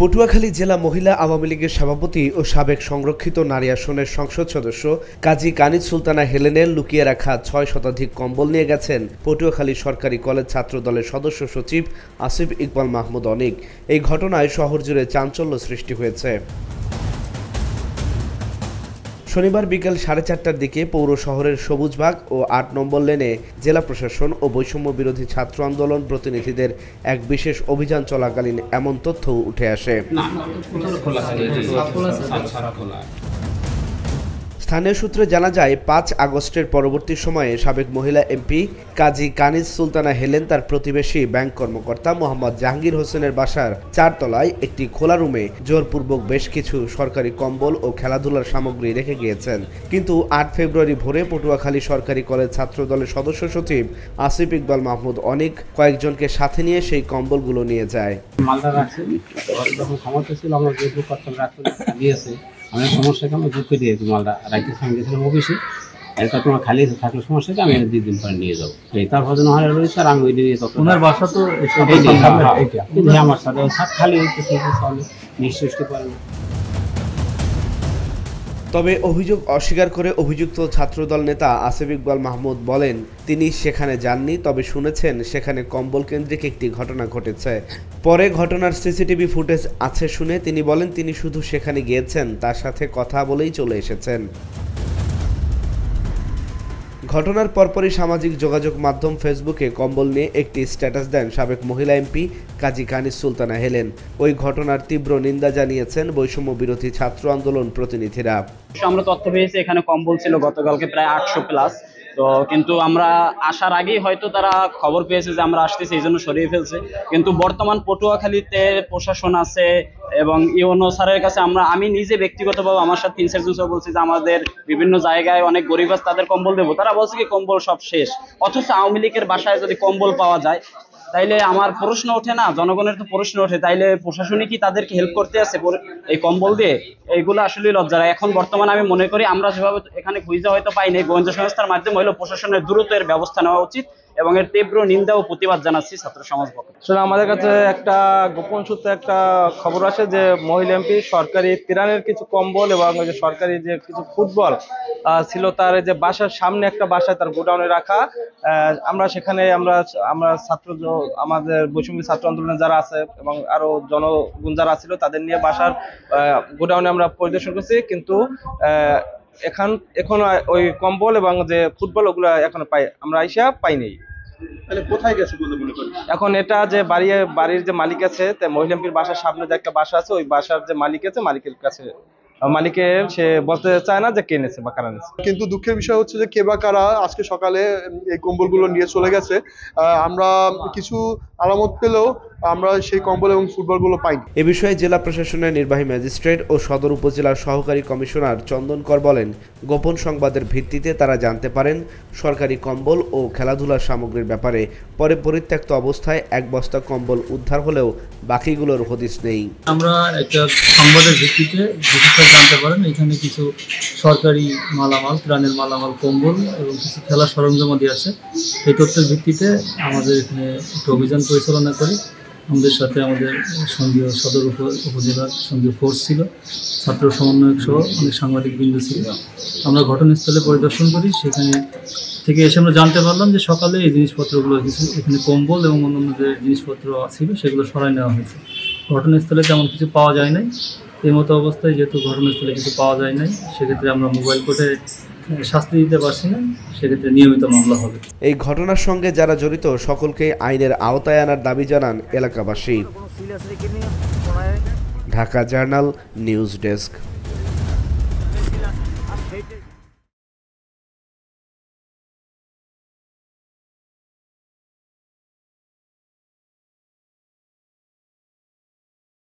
পটুয়াখালী জেলা মহিলা আওয়ামী লীগের সভাপতি ও সাবেক সংরক্ষিত নারী আসনের সংসদ সদস্য কাজী কানিজ সুলতানা হেলেনের লুকিয়ে রাখা ৬ শতাধিক কম্বল নিয়ে গেছেন পটুয়াখালী সরকারি কলেজ ছাত্র দলের সদস্য সচিব আসিফ ইকবাল মাহমুদ অনিক। এই ঘটনায় শহর জুড়ে চাঞ্চল্য সৃষ্টি হয়েছে। শনিবার বিকেল 4:30টার দিকে পৌর শহরের সবুজবাগ ও ৮ নম্বর লেনে জেলা প্রশাসন ও বৈষম্য বিরোধী ছাত্র আন্দোলন প্রতিনিধিদের এক বিশেষ অভিযান চলাকালীন এমন তথ্য উঠে আসে। স্থানীয় সূত্রে জানা যায়, ৫ আগস্টের পরবর্তী সময়ে সাবেক মহিলা এমপি কাজী কানিজ সুলতানা হেলেন তার প্রতিবেশী ব্যাংক কর্মকর্তা মোহাম্মদ জাহাঙ্গীর হোসেনের বাসার ৪ তলায় একটি খোলা রুমে জোরপূর্বক বেশ কিছু সরকারি কম্বল ও খেলাধুলার সামগ্রী রেখে গিয়েছেন। কিন্তু ৮ ফেব্রুয়ারি ভোরে পটুয়াখালী সরকারি কলেজ ছাত্র দলের সদস্য সচিব আসিফ ইকবাল মাহমুদ অনিক কয়েকজনকে সাথে নিয়ে সেই কম্বলগুলো নিয়ে যায়। আমি সমস্যাকে আমি বুঝতে দিয়েছি, মালটা রাখতে সঙ্গে গেছিলাম অফিসে, এটা তোমার খালি থাকলে সমস্যাকে আমি ২ দিন পরে নিয়ে যাবো। তার ভজন হয় রয়েছে আর আমি ওই দিকে ওনার বাসা তো আমার সাথে খালি নিঃসৃষ্টি করেন। তবে অভিযোগ অস্বীকার করে অভিযুক্ত ছাত্রদল নেতা আসিফ ইকবাল মাহমুদ বলেন, তিনি সেখানে যাননি, তবে শুনেছেন সেখানে কম্বল কেন্দ্রিক একটি ঘটনা ঘটেছে। পরে ঘটনার সিসিটিভি ফুটেজ আছে শুনে তিনি বলেন, তিনি শুধু সেখানে গিয়েছেন, তার সাথে কথা বলেই চলে এসেছেন। ঘটনার পরপরই সামাজিক যোগাযোগ মাধ্যম ফেসবুকে কম্বল নিয়ে একটি স্ট্যাটাস দেন সাবেক মহিলা এমপি কাজী কানিজ সুলতানা হেলেন। ওই ঘটনার তীব্র নিন্দা জানিয়েছেন বৈষম্য বিরোধী ছাত্র আন্দোলন প্রতিনিধিরা। আমরা তথ্য পেয়েছি এখানে কম্বল ছিল গতকালকে প্রায় ৮০০+। তো কিন্তু আমরা আসার আগেই হয়তো তারা খবর পেয়েছে যে আমরা আসতেছি, এই জন্য সরিয়ে ফেলছে। কিন্তু বর্তমান পটুয়াখালীতে প্রশাসন আছে এবং ইউনো স্যারের কাছে আমি নিজে ব্যক্তিগতভাবে আমার সাথে ৩-৪ জন বলছি যে আমাদের বিভিন্ন জায়গায় অনেক গরিব আছে, তাদের কম্বল দেবো। তারা বলছে কি কম্বল সব শেষ। অথচ আওয়ামী লীগের বাসায় যদি কম্বল পাওয়া যায় তাইলে আমার প্রশ্ন ওঠে না, জনগণের তো প্রশ্ন ওঠে, তাইলে প্রশাসনে কি তাদেরকে হেল্প করতে আছে এই কম্বল দিয়ে? এইগুলো আসলে লজ্জা। এখন বর্তমানে আমি মনে করি আমরা যেভাবে এখানে খুঁজে হয়তো পাইনি, গোয়েন্দা সংস্থার মাধ্যমে হলেও প্রশাসনের দ্রুত এর ব্যবস্থা নেওয়া উচিত এবং এর তীব্র নিন্দা ও প্রতিবাদ জানাচ্ছি ছাত্র সমাজ পক্ষে। আসলে আমাদের কাছে একটা গোপন সূত্রে একটা খবর আসে যে মহিলা এমপি সরকারি ত্রাণের কিছু কম্বল এবং ওই যে সরকারি যে কিছু ফুটবল ছিল তার যে বাসার সামনে একটা বাসায় তার গোডাউনে রাখা। আমরা সেখানে আমরা ছাত্র আমাদের বৈষম্য ছাত্র আন্দোলনে যারা আছে এবং আরো জনগণ যারা ছিল তাদের নিয়ে বাসার গোডাউনে আমরা পরিদর্শন করছি, কিন্তু এখন ওই কম্বল এবং যে ফুটবল ওগুলো এখন আমরা পাইনি। কোথায় গেছে বলে মনে করেন? এখন এটা যে বাড়ির যে মালিক আছে, মহিলা এমপির বাসার সামনে যে একটা বাসা আছে, ওই বাসার যে মালিক আছে মালিকের কাছে, মালিকের সে বলতে চায় না যে কে নেছে বা কারা নেছে। কিন্তু দুঃখের বিষয় হচ্ছে যে কে বা কারা আজকে সকালে এই কম্বলগুলো নিয়ে চলে গেছে। আমরা কিছু আলামত পেলেও আমরা সেই কম্বল এবং ফুটবলগুলো পাইনি। এ বিষয়ে জেলা প্রশাসনের নির্বাহী ম্যাজিস্ট্রেট ও সদর উপজেলার সহকারী কমিশনার চন্দন কর বলেন, গোপন সংবাদের ভিত্তিতে তারা জানতে পারেন সরকারি কম্বল ও খেলাধুলার সামগ্রীর ব্যাপারে। পরে পরিত্যক্ত অবস্থায় ১ বস্তা কম্বল উদ্ধার হলেও বাকিগুলোর হদিস নেই। আমরা একটা সংবাদের ভিত্তিতে জানতে পারেন এখানে কিছু সরকারি মালামাল, ত্রাণের মালামাল, কম্বল এবং কিছু খেলার সরঞ্জামাদি আছে। এই তথ্যের ভিত্তিতে আমাদের এখানে একটা অভিযান পরিচালনা করি। আমাদের সাথে আমাদের সঙ্গীয় সদর উপজেলার সঙ্গীয় ফোর্স ছিল, ছাত্র সমন্বয়ক সহ অনেক সাংবাদিকবৃন্দ ছিল। আমরা ঘটনাস্থলে পরিদর্শন করি, সেখানে থেকে এসে আমরা জানতে পারলাম যে সকালে এই জিনিসপত্রগুলো কিছু এখানে কম্বল এবং অন্যান্য যে জিনিসপত্র ছিল সেগুলো সরাই নেওয়া হয়েছে। ঘটনাস্থলে তেমন কিছু পাওয়া যায় নাই। এই মতো অবস্থায় যেহেতু ঘটনাস্থলে কিছু পাওয়া যায় নাই, সেক্ষেত্রে আমরা মোবাইল কোর্টে শাস্তি দিতে পারছি না, সেক্ষেত্রে নিয়মিত মামলা হবে। এই ঘটনার সঙ্গে যারা জড়িত সকলকে আইনের আওতায় আনার দাবি জানান এলাকাবাসী। Dhaka journal news desk.